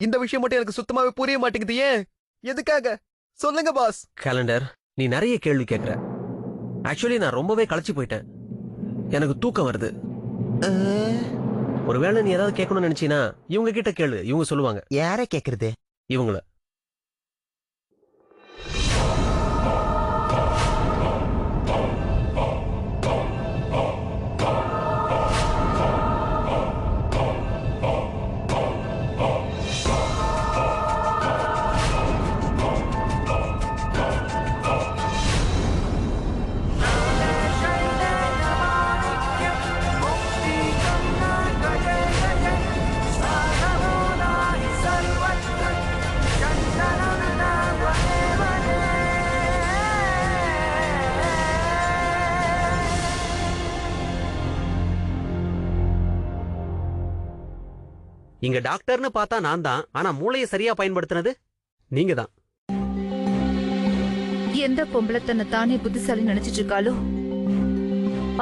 இந்த விஷயம் மட்டும் எனக்கு சுத்தமாவே புரிய மாட்டேங்குது. ஏன்? எதுக்காக? சொல்லுங்க பாஸ். கேலண்டர், நீ நிறைய கேள்வி கேட்குற. ஆக்சுவலி நான் ரொம்பவே களைச்சு போயிட்டேன். எனக்கு தூக்கம் வருது. ஒருவேளை நீ ஏதாவது கேட்கணும்னு நினைச்சீனா இவங்க கிட்ட கேளு, இவங்க சொல்லுவாங்க. யார கேக்குறது? இவங்கள. இங்க டாக்டர்னு பார்த்தா நான் தான், ஆனா மூளையை சரியா பயன்படுத்தினது நீங்க தான். எந்த பொம்பளை தன்னை தானே புத்திசாலி நினைச்சிட்டு இருக்காளோ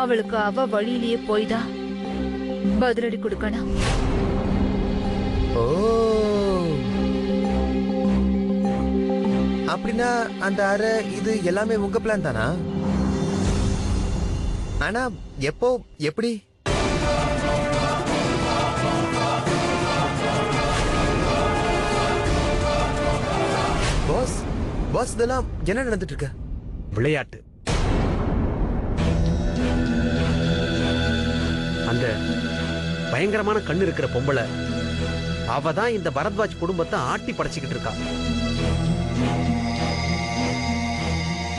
அவளுக்கு அவ வழியிலேயே போய்தான் பதிலடி கொடுக்கணும். ஓ, அப்படின்னா அந்த அறை இது எல்லாமே உங்க பிளான் தானா? ஆனா எப்போ, எப்படி? பாஸ், பாஸ், இதெல்லாம் என்ன நடந்துட்டு இருக்கு? விளையாட்டு. அந்த பயங்கரமான கண்ணு இருக்கிற பொம்பளை அவ தான் இந்த பரத்வாஜ் குடும்பத்தை ஆட்டி படைச்சுக்கிட்டு இருக்கா.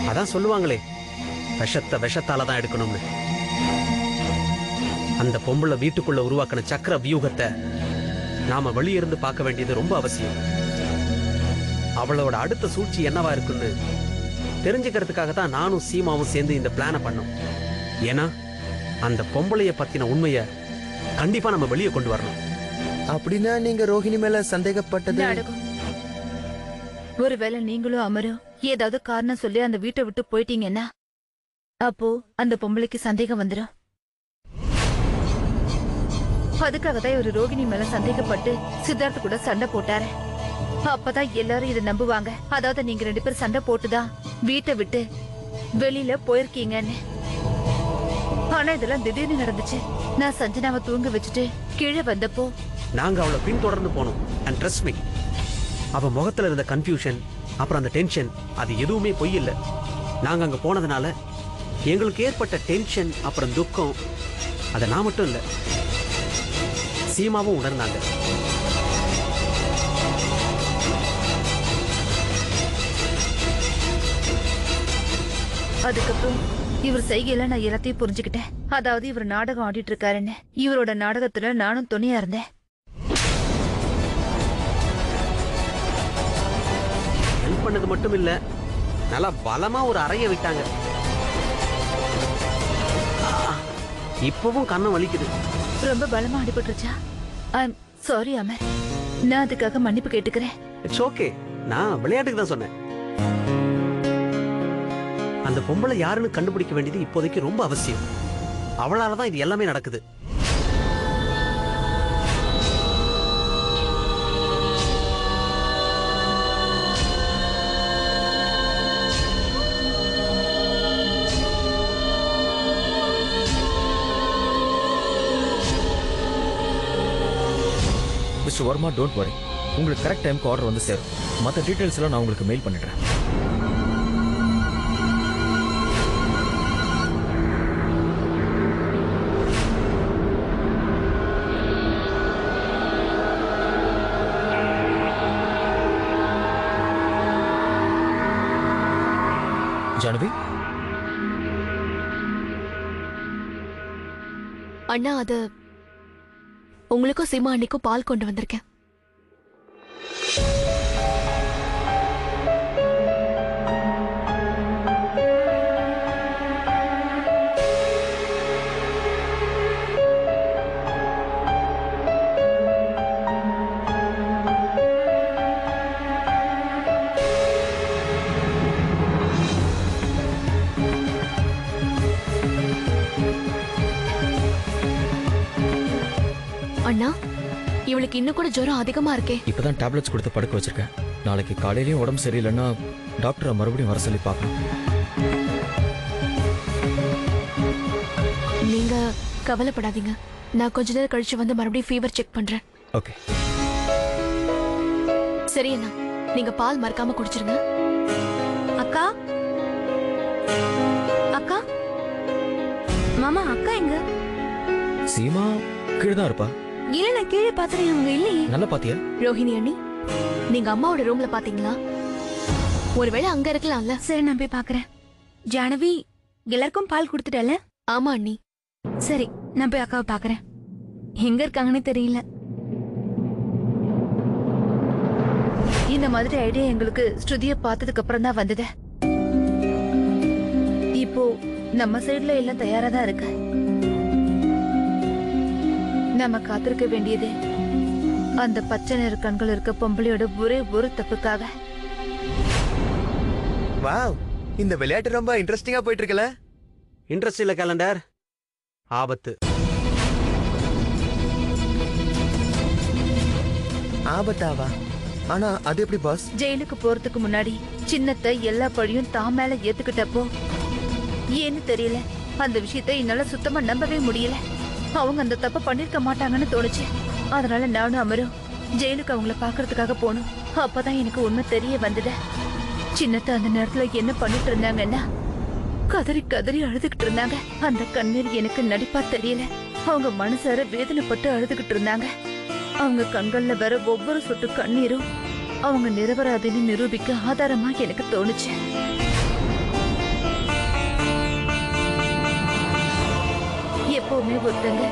அதான் சொல்லுவாங்களே, விஷத்தை விஷத்தால தான் எடுக்கணும்னு. அந்த பொம்பளை வீட்டுக்குள்ள உருவாக்கின சக்கர வியூகத்தை நாம வெளியிருந்து பார்க்க வேண்டியது ரொம்ப அவசியம். அவளோட அடுத்த சூழ்ச்சி என்னவா இருக்குன்னு தெரிஞ்சுக்கிறதுக்காக தான் நானும் சீமாவும் சேர்ந்து இந்த பிளான பண்ணோம். ஏன்னா அந்த பொம்பளைய பத்தின உண்மைய கண்டிப்பா நம்ம வெளியே கொண்டு வரணும். அப்படின்னா நீங்க ரோஹிணி மேல சந்தேகப்பட்டது? ஒருவேளை நீங்களும் அமரும் ஏதாவது காரணம் சொல்லி அந்த வீட்டை விட்டு போயிட்டீங்கன்னா அப்போ அந்த பொம்பளைக்கு சந்தேகம் வந்துடும். அதுக்காக தான் ஒரு ரோகிணி மேல சந்தேகப்பட்டு சித்தார்த்த கூட சண்டை போட்டாரு. அப்பதான் எல்லாரும் இதை நம்புவாங்க. அதாவது நீங்க 2 பேரும் சண்டை போட்டுதான் வீட்டை விட்டு வெளியில போயிருக்கீங்கன்னு. ஆனா இதெல்லாம் திடீர்னு நடந்துச்சு. நான் சஞ்சனாவை தூங்க வச்சுட்டு கீழே வந்தப்போ நாங்க அவளை பின்தொடர்ந்து போனோம். அண்ட் ட்ரஸ்ட் மீ, அவ முகத்துல இருந்த கன்ஃபியூஷன் அப்புறம் அந்த டென்ஷன் அது எதுவுமே பொய் இல்ல. நாங்க அங்க போனதுனால எங்களுக்கு ஏற்பட்ட டென்ஷன் அப்புறம் துக்கம் அதை நான் மட்டும் இல்ல, சீமாவும் உணர்ந்தாங்க. அதுக்கப்புறம் இவர் செய்கையில நான் எல்லாத்தையும் புரிஞ்சுக்கிட்டேன். அதாவது இவர் நாடகம் ஆடிட்டு இருக்காருன்னு. இவரோட நாடகத்துல நானும் துணையா இருந்தேன். ஹெல்ப் பண்ணது மட்டும் இல்ல, நல்லா பலமா ஒரு அறைய விட்டாங்க. இப்பவும் கண்ணம் வலிக்குது. ரொம்ப பலமா அடிபட்டுருச்சா? ஐம் சாரி அமர், நான் அதுக்காக மன்னிப்பு கேட்டுக்கிறேன். இட்ஸ் ஓகே, நான் விளையாட்டுக்கு தான் சொன்னேன். அந்த பொம்பளை யாருன்னு கண்டுபிடிக்க வேண்டியது இப்போதைக்கு ரொம்ப அவசியம். அவளாலதான் இது எல்லாமே நடக்குது. Mister Verma, don't worry. உங்களுக்கு கரெக்ட் டைமுக்கு ஆர்டர் வந்து சேரும். மற்ற டீட்டெயில்ஸ் எல்லாம் நான் உங்களுக்கு மெயில் பண்ணிடுறேன். ஜானவி, அண்ணா, அது உங்களுக்கும் சீமா அன்னைக்கும் பால் கொண்டு வந்திருக்கேன். அண்ணா, இவளுக்கு இன்னும் கூட ஜுரம் அதிகமா இருக்கே. இப்பதான் டேப்லெட்ஸ் கொடுத்து படுக்க வச்சிருக்கேன். நாளைக்கு காலையிலயும் உடம்பு சரியில்லைன்னா டாக்டரை மறுபடியும் வர சொல்லி பார்க்கணும். நீங்க கவலைப்படாதீங்க. நான் கொஞ்ச நேரம் கழிச்சு வந்து மறுபடியும் ஃபீவர் செக் பண்றேன். ஓகே. சரி அண்ணா, நீங்க பால் மறக்காம குடிச்சிருங்க. அக்கா அக்கா மாமா, அக்கா எங்க? சீமா கீழே தான் இருப்பா. இல்ல, நான் கீழே பாத்துறேன், அவங்க இல்லையே. நல்லா பாத்தியா? ரோஹிணி அண்ணி, நீங்க அம்மாவோட ரூம்ல பாத்தீங்களா? ஒருவேளை அங்க இருக்கலாம்ல. சரி, நான் போய் பாக்குறேன். ஜானவி, எல்லாருக்கும் பால் கொடுத்துட்டல? ஆமா அண்ணி. சரி, நான் போய் அக்காவை பாக்குறேன். எங்க இருக்காங்கன்னு தெரியல. இந்த மாதிரி ஐடியா எங்களுக்கு ஸ்ருதிய பார்த்ததுக்கு அப்புறம் தான் வந்தது. இப்போ நம்ம சைடுல எல்லாம் தயாரா தான் இருக்கு. நம்ம காத்திருக்க வேண்டியது அந்த பச்சை நிற கண்கள் இருக்க பொம்பளையோட ஒரே ஒரு தப்புக்காக. வாவ், இந்த விளையாட்டு ரொம்ப இன்ட்ரெஸ்டிங்கா போயிட்டு இருக்குல்ல? இன்ட்ரெஸ்ட் இல்ல கேலண்டர், ஆபத்து. ஆபத்தாவா? ஆனா அது எப்படி பாஸ்? ஜெயிலுக்கு போறதுக்கு முன்னாடி சின்னத்தை எல்லா பழியும் தான் மேல ஏத்துக்கிட்டப்போ ஏன்னு தெரியல, அந்த விஷயத்தை என்னால சுத்தமா நம்பவே முடியல. அவங்க அந்த தப்ப பண்ணிருக்க மாட்டாங்கன்னு தோணுச்சு. அதனால நானும் அமரும் ஜெயிலுக்கு அவங்கள பாக்குறதுக்காக போனோம். அப்பதான் எனக்கு உண்மை தெரிய வந்தது. சின்னத்தை அந்த நேரத்துல என்ன பண்ணிட்டு இருந்தாங்கன்னா, கதறி கதறி அழுதுகிட்டு இருந்தாங்க. அந்த கண்ணீர் எனக்கு நடிப்பா தெரியல. அவங்க மனசார வேதனைப்பட்டு அழுதுகிட்டு இருந்தாங்க. அவங்க கண்கள்ல வர ஒவ்வொரு சொட்டு கண்ணீரும் அவங்க நிரபராதின்னு நிரூபிக்க ஆதாரமா எனக்கு தோணுச்சு. எப்பவுமே ஒருத்தங்க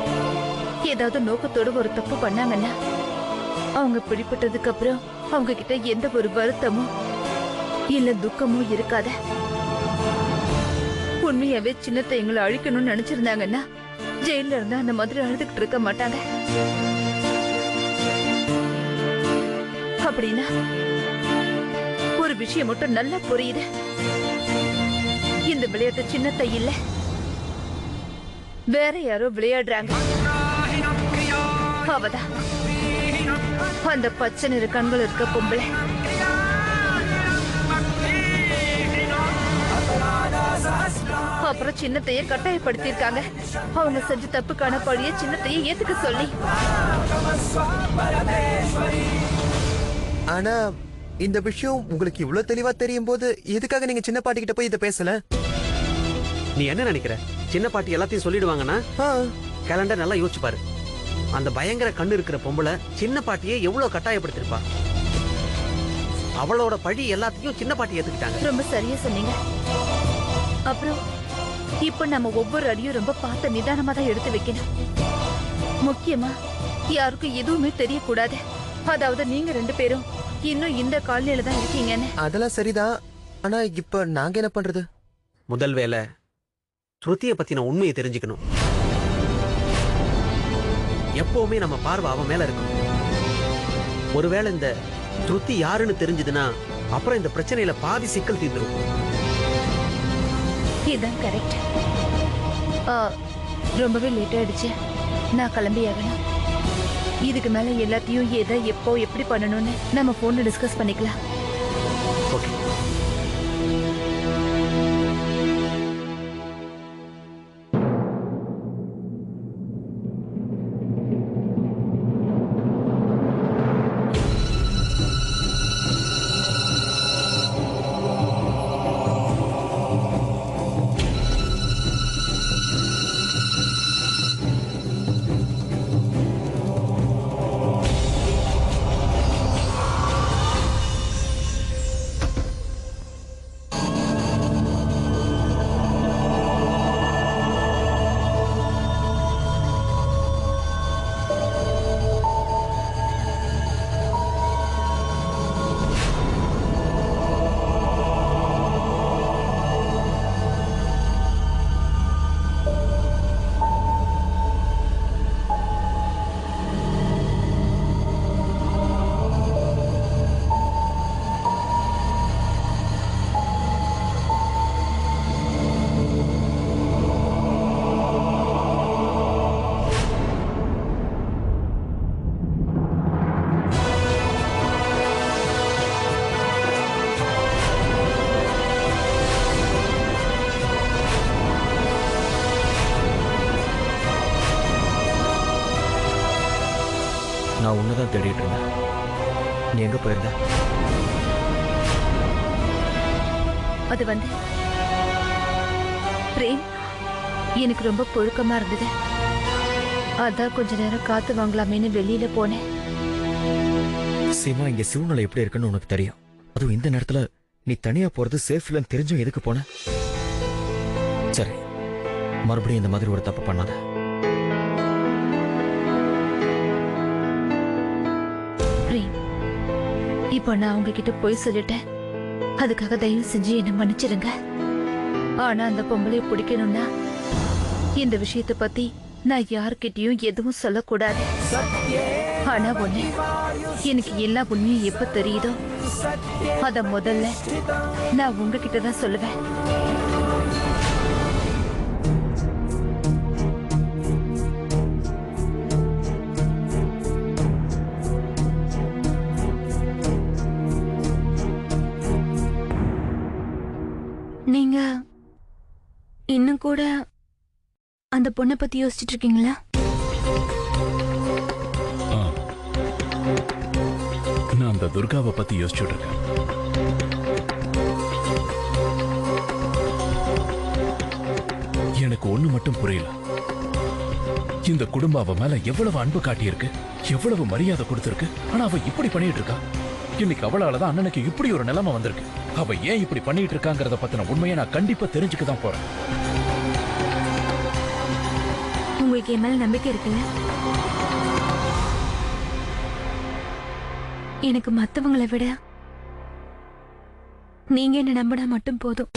ஏதாவது நோக்கத்தோட ஒரு தப்பு பண்ணாங்கன்னா அவங்க பிடிப்பட்டதுக்கு அப்புறம் அவங்க கிட்ட எந்த ஒரு வருத்தமும் இல்ல துக்கமும் இருக்காத. உண்மையாவே சின்னத்தை எங்களை அழிக்கணும்னு நினைச்சிருந்தாங்கன்னா ஜெயில இருந்தா அந்த மாதிரி அழுதுகிட்டு இருக்க மாட்டாங்க. அப்படின்னா ஒரு விஷயம் மட்டும் நல்லா புரியுது. இந்த விளையாட்டு சின்னத்தை இல்ல, வேற யாரோ விளையாடுறாங்க. அவதான் அந்த பச்சை நிற கண்கள் இருக்க பொம்பளை. அப்புறம் சின்னத்தைய கட்டாயப்படுத்திருக்காங்க. அவங்க செஞ்ச தப்புக்கான பழிய சின்னத்தைய ஏத்துக்க சொல்லி. ஆனா இந்த விஷயம் உங்களுக்கு இவ்வளவு தெளிவா தெரியும் போது எதுக்காக நீங்க சின்ன பாட்டி கிட்ட போய் இதை பேசல? நீ என்ன நினைக்கிற? சின்ன பாட்டி எல்லாத்தையும் சொல்லிடுவாங்கன்னா? ஆ, கேலண்டர் நல்லா யோசிச்சு பாரு. அந்த பயங்கர கண்ணு இருக்கிற பொம்பளை சின்ன பாட்டியை எவ்வளவு கட்டாயப்படுத்திருப்பா. அவளோட பழி எல்லாத்தையும் சின்ன பாட்டி ஏத்துக்கிட்டாங்க. ரொம்ப சரியா சொன்னீங்க. அப்புறம் இப்ப நம்ம ஒவ்வொரு அடியும் ரொம்ப பார்த்து நிதானமா தான் எடுத்து வைக்கணும். முக்கியமா யாருக்கும் எதுவுமே தெரியக்கூடாது. அதாவது நீங்க ரெண்டு பேரும் இன்னும் இந்த காலனில தான் இருக்கீங்கன்னு. அதெல்லாம் சரிதான். ஆனா இப்ப நாங்க என்ன பண்றது? முதல் வேலை ஸ்ருதியை பத்தின உண்மையை தெரிஞ்சுக்கணும். எப்பவுமே நம்ம பார்வை அவன் மேல இருக்கும். ஒருவேளை இந்த ஸ்ருதி யாருன்னு தெரிஞ்சதுன்னா அப்புறம் இந்த பிரச்சனையில பாதி சிக்கல் தீர்ந்துரும். இதுதான் கரெக்ட். ரொம்பவே லேட் ஆயிடுச்சு, நான் கிளம்பி ஆகணும். இதுக்கு மேல எல்லாத்தையும் எதை எப்போ எப்படி பண்ணணும்னு நம்ம போன்ல டிஸ்கஸ் பண்ணிக்கலாம். ஓகே. நான் உன்னதான் தேடிட்டு இருந்தேன். நீ எங்க போயிருந்த? அது வந்து பிரேம், எனக்கு ரொம்ப புழுக்கமா இருந்தது. அதான் கொஞ்ச நேரம் காத்து வாங்கலாமேன்னு வெளியில போனேன். சீமா, இங்க சூழ்நிலை எப்படி இருக்குன்னு உனக்கு தெரியும். அதுவும் இந்த நேரத்துல நீ தனியா போறது சேஃப் இல்லைன்னு தெரிஞ்சும் எதுக்கு போன? சரி, மறுபடியும் இந்த மாதிரி ஒரு தப்பு பண்ணாத. பிரேம், இப்போ நான் உங்ககிட்ட போய் சொல்லிட்டேன். அதுக்காக தயவு செஞ்சு என்ன மன்னிச்சிடுங்க. ஆனா அந்த பொம்பளைய பிடிக்கணும்னா இந்த விஷயத்தை பத்தி நான் யார்கிட்டயும் எதுவும் சொல்லக்கூடாது. ஆனா ஒண்ணு, எனக்கு எல்லா உண்மையும் எப்ப தெரியுதோ அத முதல்ல நான் உங்ககிட்ட தான் சொல்லுவேன். நீங்க இன்னும் கூட அந்த பொண்ணை பத்தி யோசிச்சுட்டு இருக்கீங்களா? நான் அந்த துர்காவை பத்தி யோசிச்சுட்டு இருக்கேன். எனக்கு ஒண்ணு மட்டும் புரியல. இந்த குடும்பம் அவ மேல எவ்வளவு அன்பு காட்டியிருக்கு, எவ்வளவு மரியாதை கொடுத்திருக்கு. ஆனா அவ இப்படி பண்ணிட்டு இருக்கா. இன்னைக்கு அவளாலதான் அண்ணனுக்கு இப்படி ஒரு நிலைமை வந்திருக்கு. அவ ஏன் இப்படி பண்ணிட்டு இருக்காங்கறத பத்தின உண்மையை நான் கண்டிப்பா தெரிஞ்சுக்க தான் போறேன். உங்களுக்கு என் மேல நம்பிக்கை இருக்குல்ல? எனக்கு மத்தவங்களை விட நீங்க என்ன நம்பினா மட்டும் போதும்.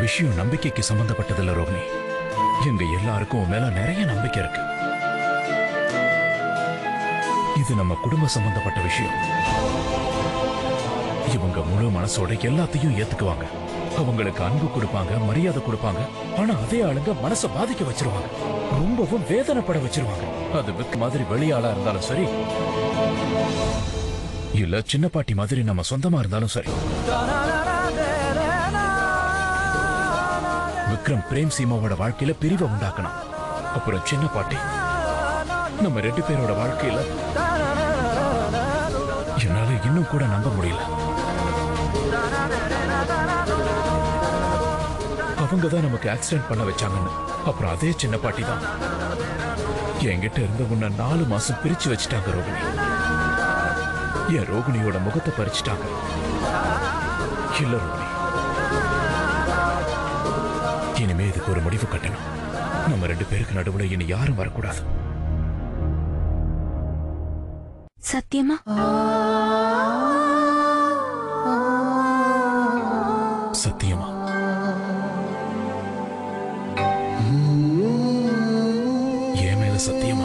விஷயம் நம்பிக்கைக்கு சம்பந்தப்பட்டதில்ல ரோகிணி. எங்க எல்லாருக்கும் உன் மேல நிறைய நம்பிக்கை இருக்கு. இது நம்ம குடும்ப சம்பந்தப்பட்ட விஷயம். இவங்க முழு மனசோட எல்லாத்தையும் ஏத்துக்குவாங்க. அவங்களுக்கு அன்பு கொடுப்பாங்க, மரியாதை கொடுப்பாங்க. ஆனா அதே ஆளுங்க மனசை பாதிக்க வச்சிருவாங்க, ரொம்பவும் வேதனைப்பட வச்சிருவாங்க. அது விக் மாதிரி வெளியாளா இருந்தாலும் சரி, இல்ல சின்ன பாட்டி மாதிரி நம்ம சொந்தமா இருந்தாலும் சரி. விக்ரம் பிரேம் சீமாவோட வாழ்க்கையில பிரிவை உண்டாக்கணும். அப்புறம் சின்ன பாட்டி நம்ம 2 பேரோட வாழ்க்கையில என்னால இன்னும் கூட நம்ப முடியல. அவங்க தான் நமக்கு ஆக்சிடென்ட் பண்ண வச்சாங்கன்னு. அப்புறம் அதே சின்ன பாட்டி தான் என்கிட்ட இருந்த உன்னை 4 மாசம் பிரிச்சு வச்சுட்டாங்க ரோகிணி. என் ரோகிணியோட முகத்தை பறிச்சுட்டாங்க. இல்ல ரோகிணி, இனிமே இதுக்கு ஒரு முடிவு கட்டணும். நம்ம 2 பேருக்கு நடுவுல இனி யாரும் வரக்கூடாது. சத்தியமா? சத்தியமா? என் மேல சத்தியம்.